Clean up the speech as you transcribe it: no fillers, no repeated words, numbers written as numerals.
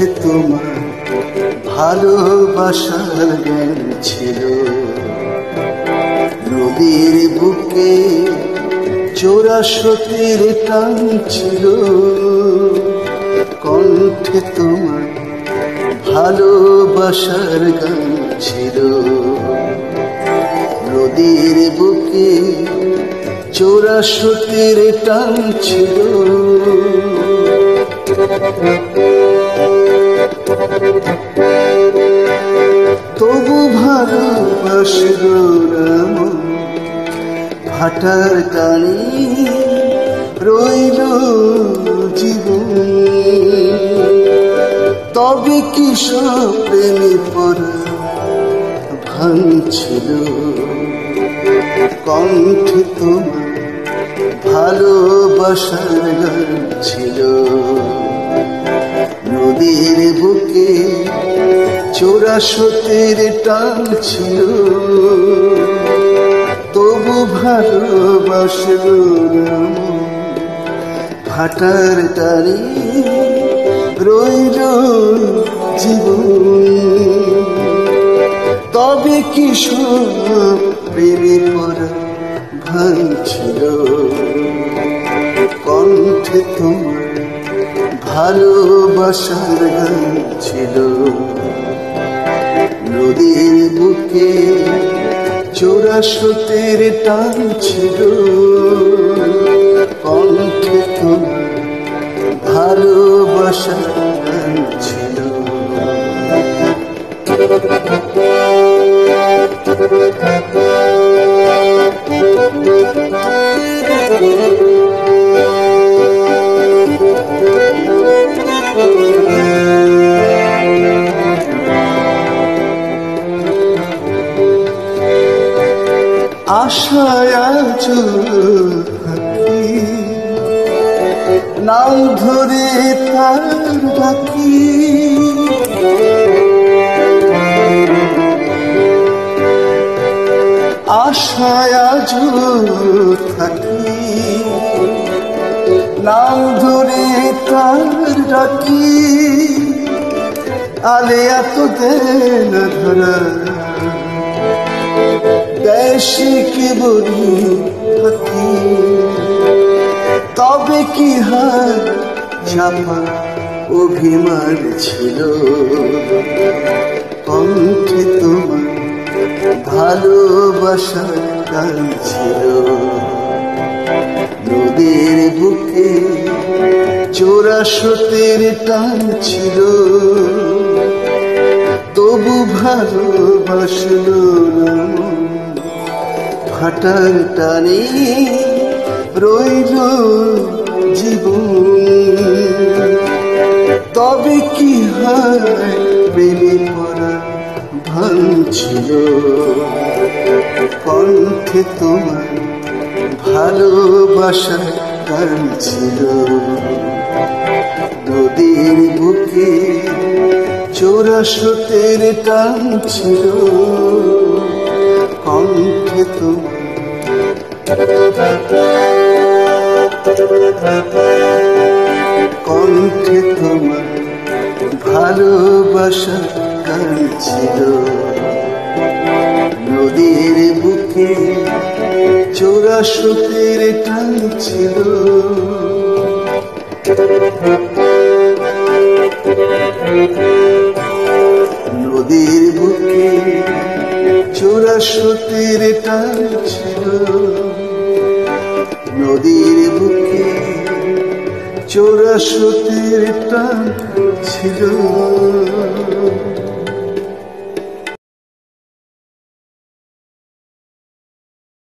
কণ্ঠে তোমার ভালোবাসার গান ছিল। নদীর বুকে চোরা স্রোতের টান ছিল। কণ্ঠে তোমার ভালোবাসার গান ছিল। নদীর বুকে চোরা স্রোতের টান ছিল। তবু ভালোবাসলো না মন, ভাটার টানে রইল জীবন। তবে কি সব প্রেমে পড়া ভাঙছিল। কণ্ঠে তোমার ভালোবাসার গান ছিল। নদীর বুকে চোরা স্রোতের টান ছিল। তবু ভালোবাসলো না মন, ভাটার টানে রইল জীবন। তবে কি সব প্রেমে পড়া ভাঙছিল। কণ্ঠে তোমার ভালোবাসার গান ছিল। নদীর বুকে চোরা স্রোতের টান ছিল। কণ্ঠে তোমার ভালোবাসার গান ছিল। আশায় আজ থাকি, নাম ধরে তার ডাকি। আশায় আজ থাকি, নাম ধরে তার ডাকি। আলে এত দেন ধরা দেশে কি বলি থাকি। তবে কি হার চাপা অভিমান ছিল। কণ্ঠে তোমার ভালোবাসার গান ছিল। নদীর বুকে চোরা স্রোতের টান ছিল। তবু ভালোবাসলো না মন, ভাটার টানে রইল জীবন। তবে কি হয় প্রেমে পড়া ভাঙছিল। কণ্ঠে তোমার ভালোবাসার গান ছিল। নদীর বুকে চোরা স্রোতের টান ছিল। কণ্ঠে তোমার কণ্ঠে তোমার ভালোবাসার গান ছিল। নদীর বুকে চোরা স্রোতের টান ছিল। নদীর বুকে চোরা স্রোতের টান ছিল। নদীর বুকে চোরা স্রোতের টান ছিল।